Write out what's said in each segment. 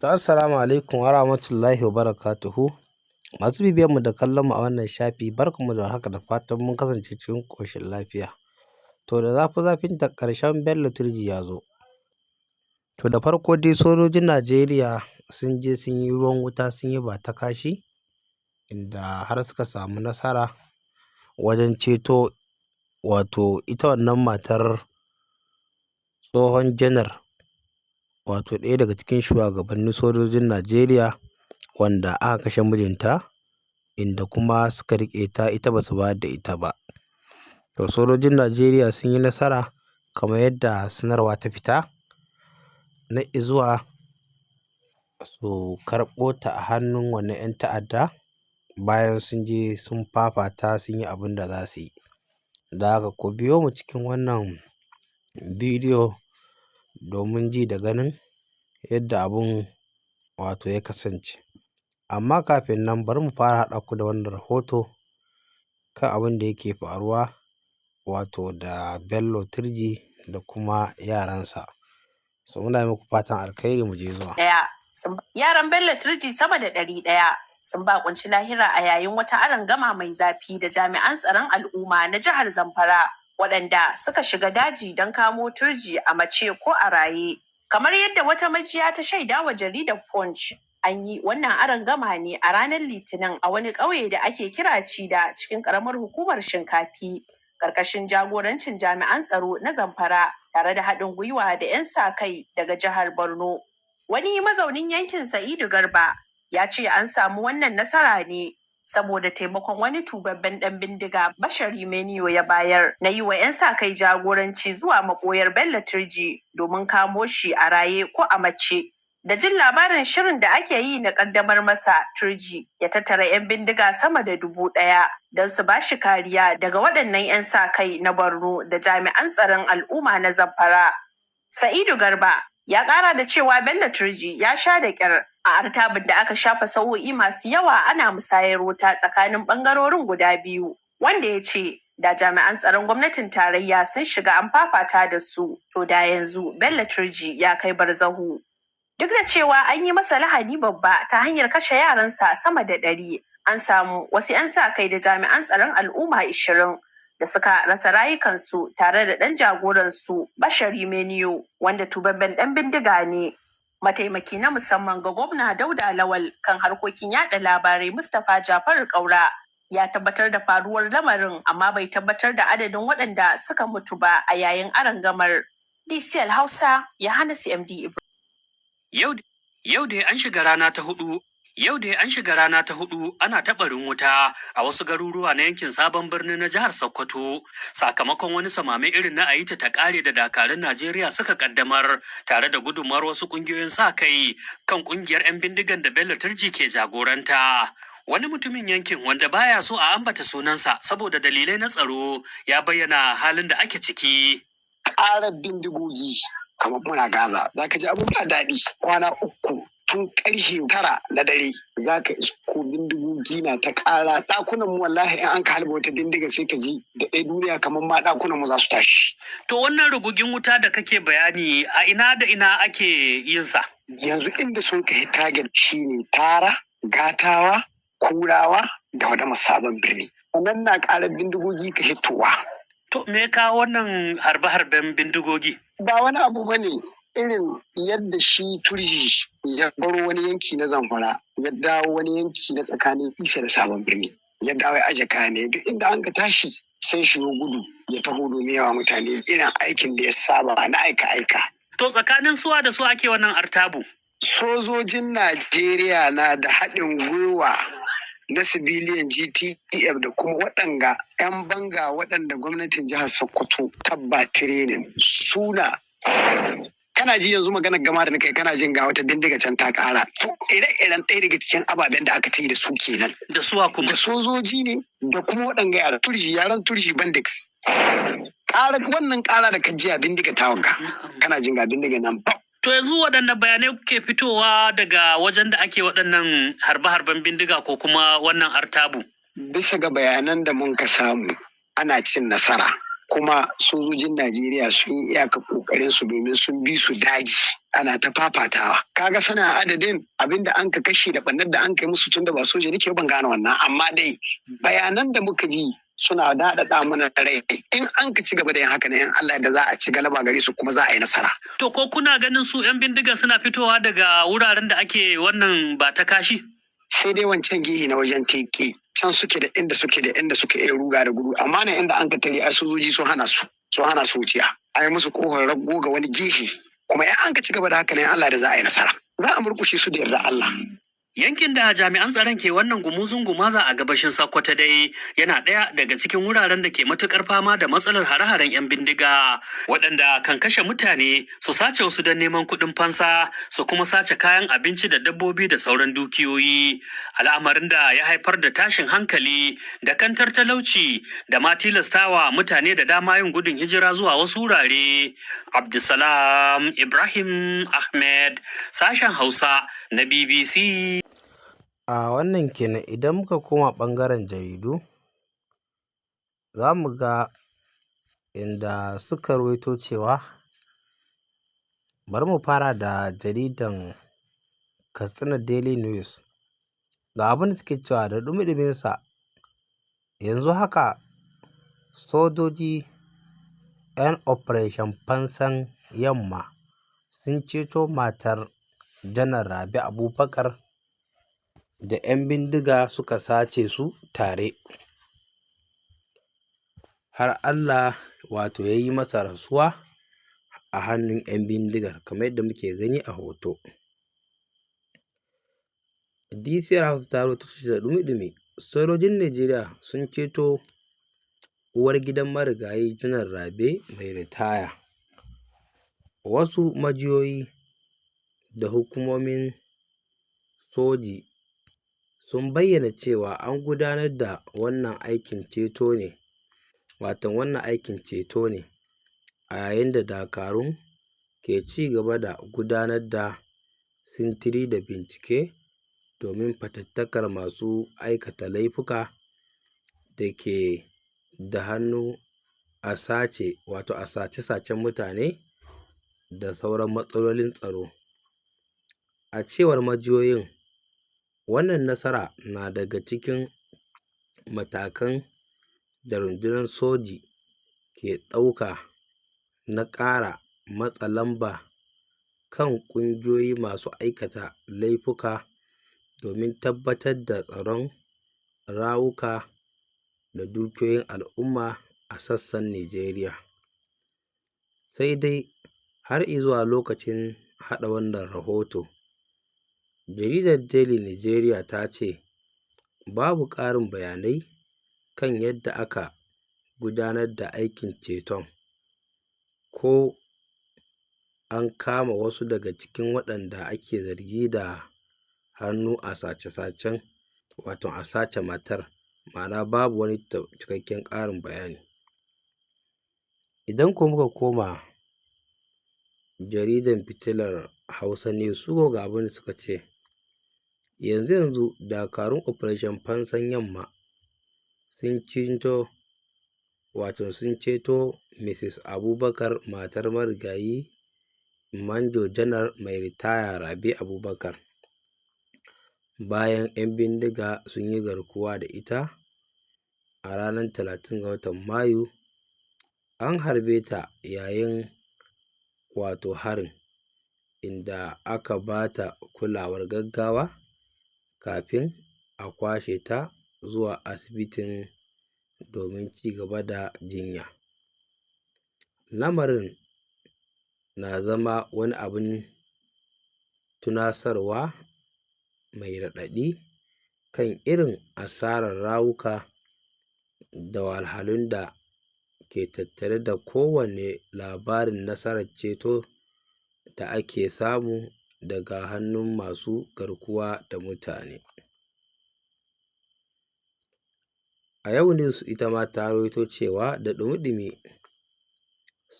Assalamu alaikum wa rahmatullahi wa barakatuhu. Masu bibiyanmu da kallon mu a wannan shafi, barkanmu da haka da fatan mun kasance cikin ƙoshin lafiya. To da zafin ta ƙarshen Bello Turji ya zo. To da farko dai sojojin Najeriya sun je sun yi ruwan wuta, sun yi ba ta kashi, inda har suka samu nasara wajen ceto wato ita wannan matar tsohon janar, wato ɗaya daga cikin shugabannin sojojin Najeriya wanda aka kashe mijinta, inda kuma suka riƙe ta, ita ba su bayar da ita ba. To sojojin Najeriya sun yi nasara kamar yadda sanarwa ta fita na izuwa su karɓo ta a hannun wannan 'yan ta'adda bayan sun je sun fafata sun yi abin da za su yi. Da haka ku biyo mu cikin wannan bidiyo domin ji da ganin yadda abun wato ya kasance. Amma kafin nan bari mu fara haɗa ku da wannan rahoto kan abin da yake faruwa wato da Bello Turji da kuma yaransa. So muna muku fatan alkhairi, mu je zuwa. Yaran Bello Turji sama da 100 sun bakunci lahira a yayin wata arangama mai zafi da jami'an tsaron al'umma na jihar Zamfara, waɗanda suka shiga daji don kamo Turji a mace ko a raye. Kamar yadda wata majiya ta shaida wa jaridar Punch, an yi wannan arangama ne a ranar Litinin a wani ƙauye da ake kira Cida cikin ƙaramar hukumar Shinkafi, ƙarƙashin jagorancin jami'an tsaro na Zamfara tare da haɗin gwiwa da 'yan sa-kai daga jihar Borno. Wani mazaunin yankin Sa'idu Garba ya ce an samu wannan nasara ne saboda taimakon wani tubabben ɗan bindiga Bashari Meniyo ya bayar na yi wa 'yan sa-kai jagoranci zuwa maɓoyar Bello Turji domin kamo shi a raye ko a mace. Da jin labarin shirin da ake yi na ƙaddamar masa, Turji ya tattara 'yan bindiga sama da 1000 don su ba shi kariya daga waɗannan 'yan sa-kai na Borno da jami'an tsaron al'umma na Zamfara. Sa'idu Garba ya ƙara da cewa Bello Turji ya sha da ƙyar a artabin da aka shafa sa'o'i masu yawa ana musayar wuta tsakanin ɓangarorin guda biyu, wanda ya ce da jami'an tsaron gwamnatin tarayya sun shiga an fafata da su, to da yanzu Bello Turji ya kai barzahu. Duk da cewa an yi masa lahani babba ta hanyar kashe yaransa sama da 100, an samu wasu 'yan sa-kai da jami'an tsaron al'umma 20 da suka rasa rayukansu tare da ɗan jagoransu Bashari Meniyo, wanda tubabben ɗan bindiga ne. Mataimaki na musamman ga gwamna Dauda Lawal kan harkokin yaɗa labarai Mustapha Jafaru Kaura ya tabbatar da faruwar lamarin, amma bai tabbatar da adadin waɗanda suka mutu ba a yayin arangamar. DCL Hausa, Yohana CMD Ibrahim. Yau dai an shiga rana ta hudu. Ana ta barin wuta a wasu garuruwa na yankin Sabon Birni na jihar Sokoto sakamakon wani samame irin na ayita ta kare da dakarun Najeriya suka kaddamar tare da gudunmawar wasu kungiyoyin sa kai kan kungiyar 'yan bindigan da Bello Turji ke jagoranta. Wani mutumin yankin wanda baya so a ambata sunansa saboda dalilai na tsaro ya bayyana halin da ake ciki. Ƙarar bindigogi kamar muna Gaza, za ka ji abin ba daɗi. Kwana 3 tun ƙarfe 9 na dare za ka isko bindigogi na ta ƙara. Ɗakunan mu wallahi in an ka halba wata bindiga sai ka ji da ɗaya duniya kamar ma ɗakunan mu za su tashi. To wannan rugugin wuta da kake bayani a ina da ina ake yin sa? Yanzu inda sun kai target shine Tara, Gatawa, Kurawa da Wadama Sabon Birni. Wannan na ƙarar bindigogi ka hitowa. To me ka wannan harbe-harben bindigogi? Ba wani abu bane, irin yadda shi Turji ya baro wani yanki na Zamfara ya dawo wani yanki na tsakanin Isa da Sabon Birni, ya dawo ya aje kaya ne, duk inda an ka tashi sai shi gudu ya taho domin yawa mutane irin aikin da ya saba na aika-aika. To tsakanin suwa da su ake wannan artabu? Sojojin Najeriya na da haɗin gwiwa na civilian GTF da kuma waɗanga 'yan banga waɗanda gwamnatin jihar Sokoto tabba training suna. Kana ji yanzu magana gama da nake, kana jin ga wata bindiga can ta ƙara. To ire-iren ɗaya daga cikin ababen da aka ta yi da su kenan. Da suwa kuma? Da sojoji ne da kuma waɗanga yaran Turji bandits. Wannan ƙara da kajiya bindiga ta wanka. Kana jin ga bindiga nan. To yanzu waɗannan bayanai kuke fitowa daga wajen da ake waɗannan harbe-harben bindiga ko kuma wannan artabu? Bisa ga bayanan da mun ka samu ana cin nasara kuma sojojin Najeriya sun yi iyaka kokarin su domin sun bi su daji ana ta fafatawa. Kaga sana adadin abinda an ka kashe da bannar da an kai musu tun da ba soja nake ban gane wannan, amma dai bayanan da muka ji suna daɗaɗa mana rai in an ka ci gaba da yin haka ne in Allah da za a ci galaba gare su kuma za a yi nasara. To ko kuna ganin su 'yan bindiga suna fitowa daga wuraren da ake wannan ba ta kashi? Sai dai wancan gihi na wajen teke can suke da inda suke iya ruga da gudu, amma ne inda an ka tare ai sojoji sun hana su wuciya. Ai musu kohon rago ga wani gihi, kuma in an ka ci gaba da haka ne Allah da za a yi nasara. Za a murkushe su da yarda Allah. Yankin da jami'an tsaron ke wannan gumuzun gumaza a gabashin Sokoto dai yana ɗaya daga cikin wuraren da ke matukar fama da matsalar hare-haren 'yan bindiga waɗanda kan kashe mutane su sace wasu don neman kuɗin fansa su kuma sace kayan abinci da dabbobi da sauran dukiyoyi, al'amarin da ya haifar da tashin hankali da kantar talauci da ma tilastawa mutane da dama yin gudun hijira zuwa wasu wurare. Abdulsalam Ibrahim Ahmed, sashen Hausa na BBC. A wannan kenan idan muka koma ɓangaren jaridu za mu ga inda suka rawaito cewa, bari mu fara da jaridan Katsina Daily News. Ga abin da suke cewa da ɗumi-ɗuminsa, yanzu haka sojoji 'yan Operation Fansan Yamma sun ceto matar Janar Rabi Abubakar da 'yan bindiga suka sace su tare, har Allah wato ya yi masa rasuwa a hannun 'yan bindigar kamar yadda muke gani a hoto. DCR Hausa ta rawaito da ɗumi-ɗumi, sojojin Najeriya sun ceto uwar gidan marigayi Janar Rabe mai ritaya. Wasu majiyoyi da hukumomin soji sun bayyana cewa an gudanar da wannan aikin ceto ne a yayin da dakarun ke ci gaba da gudanar da sintiri da bincike domin fatattakar masu aikata laifuka da ke da hannu a sace-sacen mutane da sauran matsalolin tsaro. A cewar majiyoyin, wannan nasara na daga cikin matakan da rundunar soji ke ɗauka na ƙara matsa lamba kan ƙungiyoyi masu aikata laifuka domin tabbatar da tsaron rayuka da dukiyoyin al'umma a sassan Najeriya. Sai dai har izuwa lokacin haɗa wannan rahoto, jaridar Daily Nigeria ta ce babu ƙarin bayanai kan yadda aka gudanar da aikin ceton ko an kama wasu daga cikin waɗanda ake zargi da hannu a sace matar, ma'ana babu wani cikakken ƙarin bayani. Idan ko muka koma jaridar Fitilar Hausa News, su ko ga abin da suka ce, yanzu dakarun Operation Fansan Yamma sun ceto Mrs. Abubakar, matar marigayi Manjo Janar mai ritaya Rabi Abubakar, bayan 'yan bindiga sun yi garkuwa da ita a ranar 30 ga watan Mayu. An harbe ta yayin harin, inda aka ba ta kulawar gaggawa kafin a kwashe ta zuwa asibitin domin ci gaba da jinya. Lamarin na zama wani abin tunasarwa mai raɗaɗi kan irin asarar rayuka da wahalhalun da ke tattare da kowane labarin nasarar ceto da ake samu daga hannun masu garkuwa da mutane. A Yau News ita ma ta rawaito cewa da ɗumi-ɗumi,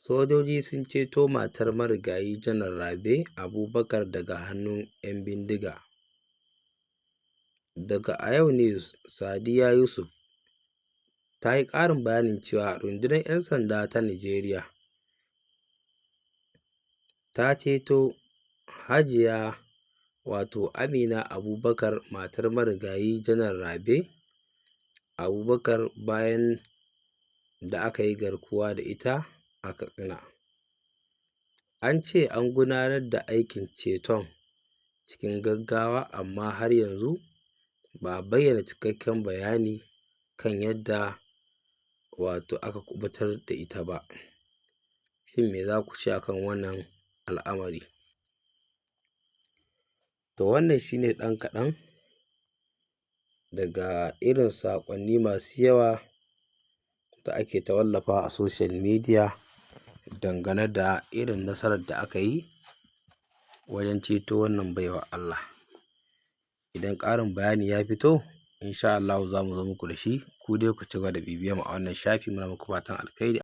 sojoji sun ceto matar marigayi Janar Rabe Abubakar daga hannun 'yan bindiga. Daga A Yau News, Sadiya Yusuf ta yi ƙarin bayanin cewa rundunar 'yan sanda ta Najeriya ta ceto Hajiya Amina Abubakar, matar marigayi Janar Rabe Abubakar, bayan da aka yi garkuwa da ita a Katsina. An ce an gudanar da aikin ceton cikin gaggawa, amma har yanzu ba a bayyana cikakken bayani kan yadda aka kuɓutar da ita ba. Shin me za ku ce a kan wannan al'amari? To wannan shi ne ɗan kaɗan daga irin saƙonni masu yawa da ake ta wallafawa a social media dangane da irin nasarar da aka yi wajen ceto wannan baiwar Allah. Idan ƙarin bayani ya fito, insha Allahu za mu zo muku da shi. Ku dai ku ci gaba da bibiyar mu a wannan shafi. Muna muku fatan alkhairi.